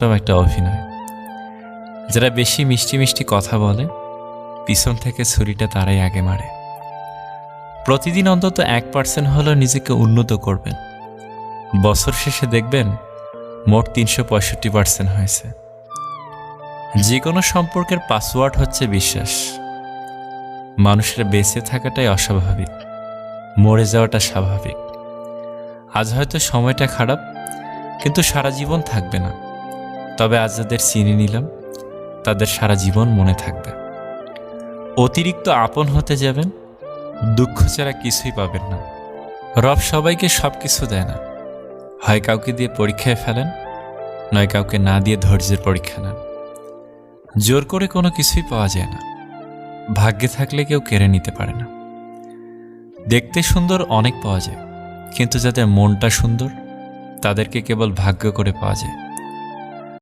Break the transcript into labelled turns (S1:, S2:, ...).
S1: সব একটা অভিনয়। যারা বেশি মিষ্টি মিষ্টি কথা বলে, পিছন থেকে ছুরিটা তারাই আগে মারে। প্রতিদিন অন্তত 1% হলেও নিজেকে উন্নত করবেন। বছর শেষে দেখবেন মোট 365% হয়েছে। যে কোনো সম্পর্কের পাসওয়ার্ড হচ্ছে বিশ্বাস। মানুষের বেঁচে থাকাটাই অস্বাভাবিক, মরে যাওয়াটা স্বাভাবিক। আজ হয়তো সময়টা খারাপ, কিন্তু সারা জীবন থাকবে না। তবে আজ যাদের চিনে নিলাম, তাদের সারা জীবন মনে থাকবে। অতিরিক্ত আপন হতে যাবেন, দুঃখ ছাড়া কিছুই পাবেন না। রব সবাইকে সব কিছু দেয় না। হয় কাউকে দিয়ে পরীক্ষায় ফেলেন, নয় কাউকে না দিয়ে ধৈর্যের পরীক্ষা নেন। জোর করে কোনো কিছুই পাওয়া যায় না। ভাগ্যে থাকলে কেউ কেড়ে নিতে পারে না। দেখতে সুন্দর অনেক পাওয়া যায়, কিন্তু যাদের মনটা সুন্দর তাদেরকে কেবল ভাগ্য করে পাওয়া যায়।